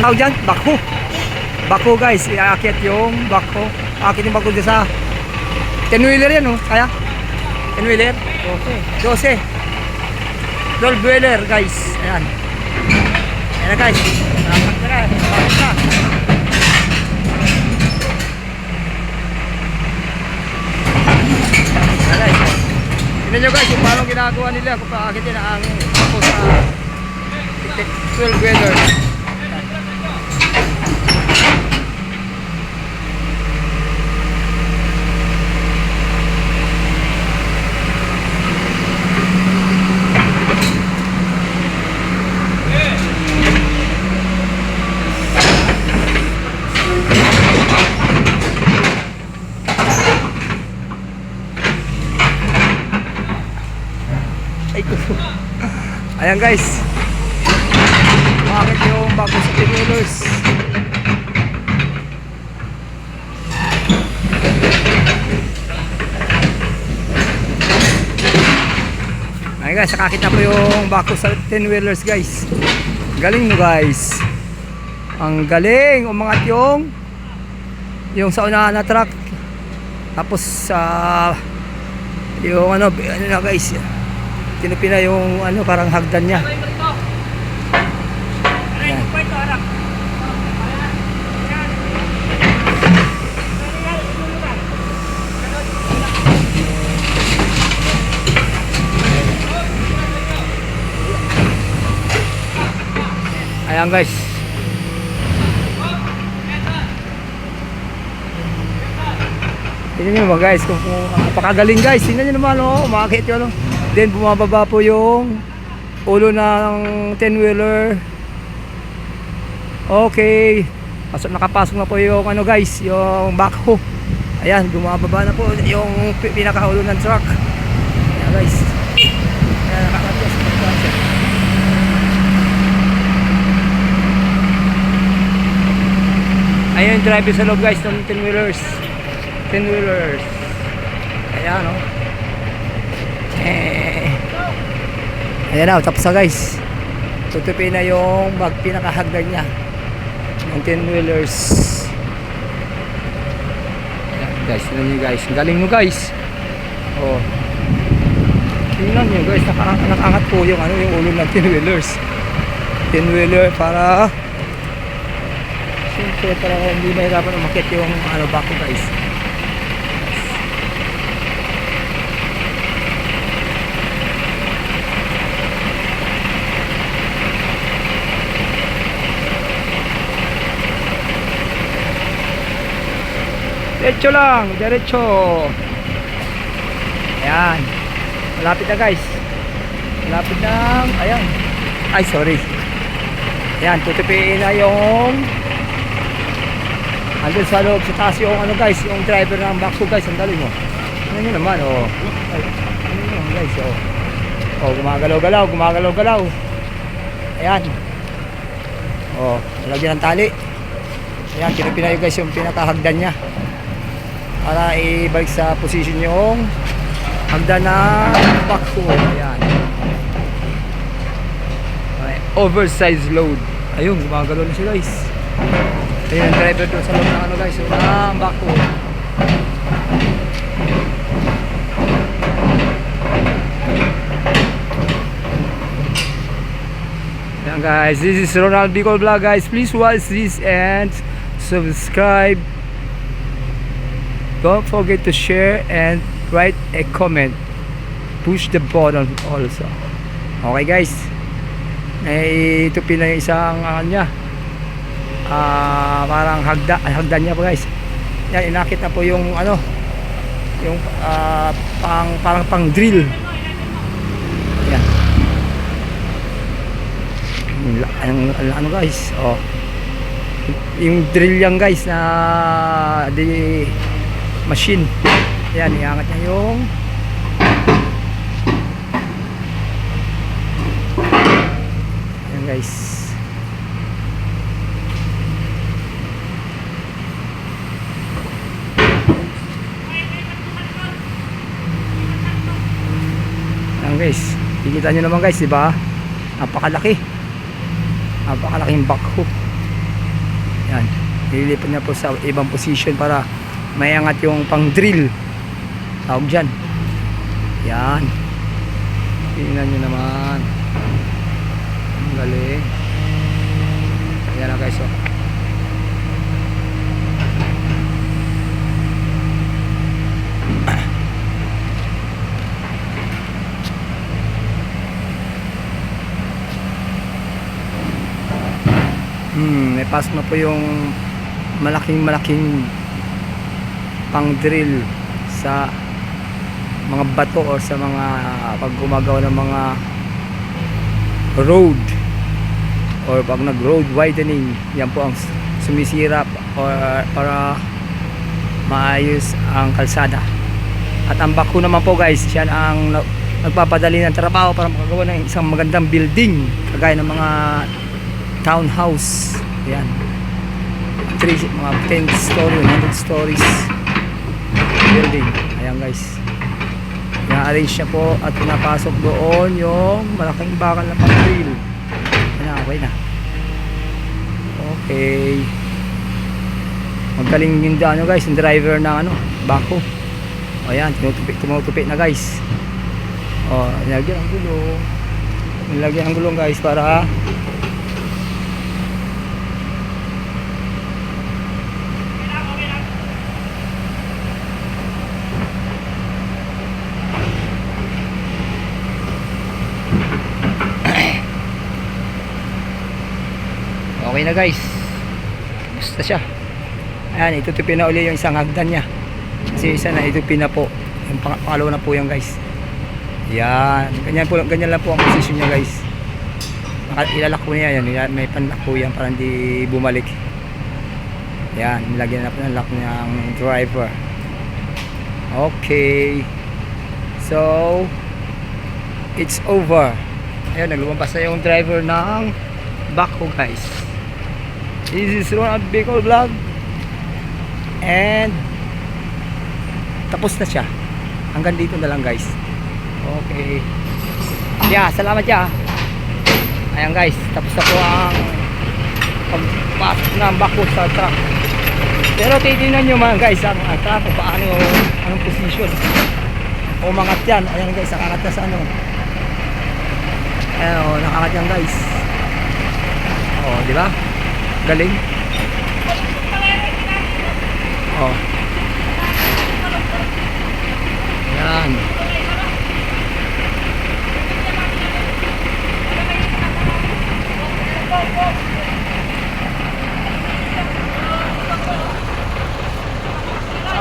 tawag dyan? Bako. Bako guys, iaakit yung bako. Aakit yung bako dyan sa 10-wheeler yan, oh. Kaya? 10-wheeler? 12. 12-wheeler guys. Ayan. Ayan na guys. Nakakit na. Bakit na? Ayan guys. Tignan nyo guys, yung paano ginagawa nila kung paakit yun ang bako sa 12-wheeler. Ayan guys, bakit yung bago sa T-wheelers? Ayan guys, nakakit na po yung bago sa 10-wheelers guys. Galing mo guys. Ang galing, umangat yung sa unahan na truck. Tapos yung ano na guys, tinupi na yung ano, parang hagdan niya. Ayan. Ayan guys. Tingnan nyo naman guys kung napakagaling guys. Tingnan nyo naman, oh, umakit yun, oh. Then bumababa po yung ulo ng 10-wheeler. Okay. Nakapasok na po yung ano guys, yung backhoe. Ayan, bumababa na po yung pinakaulo ng truck. Ayan guys. Ayan, nakakatigas. Ayan yung driver sa loob guys ng 10-wheelers. 10-wheelers. Ayan, oh. Ayan na, tapos na guys. Tutupin na yung pinakahagdan niya ng 10-wheelers. Ayan guys, tingnan nyo guys. Galing mo guys. Oh. Tingnan nyo guys, nakaangat po yung ano, yung ulo ng 10-wheelers. 10-wheeler para siyempre para hindi mahirapan umakit yung ano bako guys. Diretso lang, diretso. Ayan. Malapit na guys. Malapit na. Ayan. Ay, sorry. Ayan, tutupiin na yung andun sa loob, sa taas yung ano guys, yung driver ng backhoe guys. Ang galing, oh. Ano nyo naman, oh. Ay, ano nyo guys, oh. Oh, gumagalaw-galaw, gumagalaw-galaw. Ayan. Oh, nalagyan ng tali. Ayan, tinupin na yun guys yung pinakahagdan niya para ibalik sa position yung hagdan na backhoe. Ayan. Okay. Oversized load. Ayun, gumagalaw na siya guys. Ayun, driver doon sa loob ng ano guys, yung backhoe. Ayan guys, this is Ronald Bicol Vlog guys. Please watch this and subscribe. Don't forget to share and write a comment. Push the button also. Okay guys. Ito pina yung isang niya. Parang hagdan niya po guys. Yan, inakit na po yung ano, yung parang pang drill. Yan. Ano guys, oh. Yung drill yan guys na di machine. Ayan, iangat niya yung ayan guys. Ayan guys, kikita nyo naman guys, diba? Napakalaking backhoe. Yan. Nililipat niya po sa ibang position para mayangat yung pang drill. Tawag dyan. Yan. Tingnan nyo naman. Ang galing. Ayan na guys. Oh. May pasok na po yung malaking pang drill sa mga bato o sa mga pag gumagawa ng mga road or pag nag road widening. Yan po ang sumisira para maayos ang kalsada. At ang backhoe naman po guys, yan ang nagpapadali ng trabaho para makagawa ng isang magandang building kagaya ng mga townhouse. Yan. Mga 10 story, 100 stories building. Ayan guys. Na-arrange niya po at pinapasok doon yung malaking bakal na pang-drill. Ayan, okay na. Okay. Magaling yung guys, yung driver ng backhoe. Ayan, tumutupi na guys. Nilagyan ang gulong. Nilagyan ang gulong guys para okay na guys. Basta siya. Ayan, itutupin na uli yung isang hagdan niya. Kasi isa na itupin na po. Yung pangalawa na po yan guys. Yan. Ganyan lang po ang position niya guys. Ilalak po niya yan. May panlock po yan para hindi bumalik. Yan. Nilagyan na po ng lock ng driver. Okay. So, it's over. Ayun, naglumabas na yung driver ng backhoe guys. This is Ronald Bicol Vlog. And tapos na siya. Hanggang dito na lang guys. Okay. Yeah, salamat ya. Ayan guys, tapos na po ang pagpasok ng backhoe sa truck. Pero titignan nyo man guys ang truck kung paano, anong position. Umangat yan. Ayan guys, nakakat na sa Ayan, nakakat yan guys. Di ba? Galing. Yan.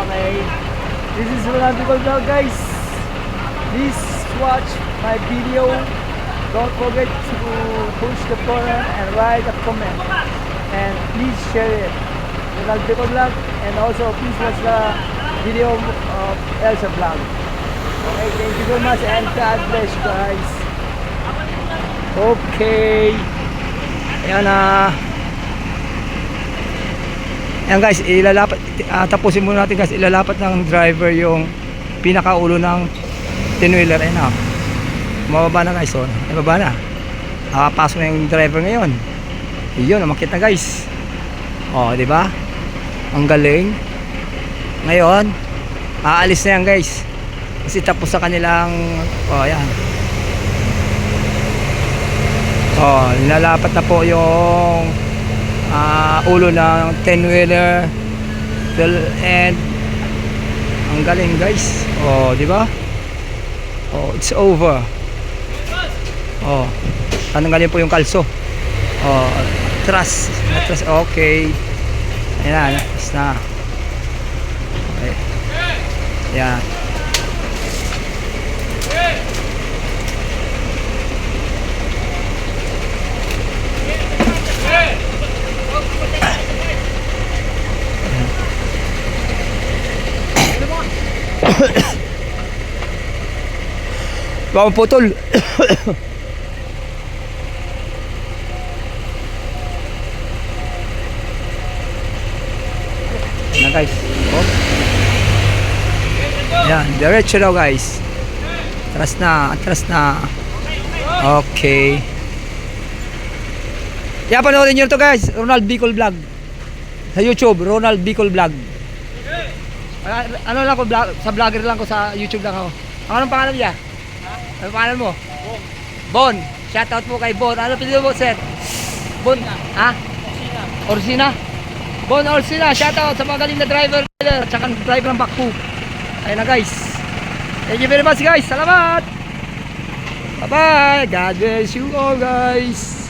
Okay. This is Ronald Bicol Vlog guys. Please watch my video. Don't forget to push the button and write a comment. And please share it. Ronald Bicol Vlog. And also please watch the video of Elsa Vlog. Okay, thank you very much and God bless you guys. Okay. Ayan na. Ayan guys, ilalapat, tapusin muna natin guys, ilalapat ng driver yung pinakaulo ng tin-wheeler. Ayan na. Mababa na guys, mababa na. Nakapasok na yung driver ngayon. Iyon, umakit na guys. Di ba? Ang galing. Ngayon, aalis na yan guys. Kasi tapos sa kanilang, ayan. Nilalapat na po yung ulo ng 10-wheeler. And ang galing guys. Di ba? It's over. Tananggalin po yung kalso. Truss. Okay. Ayan, tapos na. Okay. Ayan. Baka putol. Na guys. Yan, diretso daw guys. Atras na. Okay. Panoorin nyo to guys, Ronald Bicol Vlog. Sa YouTube, Ronald Bicol Vlog. Ano lang ko, sa vlogger lang ko, sa YouTube lang ako. Anong pangalan niya? Anong pangalan mo? Bon. Shoutout po kay Bon. Ano pinili mo, sir? Bon. Ha? Orsina. Bon Orsina. Shoutout sa mga galing na driver. At saka driver ng Bakpu. Ayun na guys. Thank you very much guys. Salamat. Bye bye. God bless you all guys.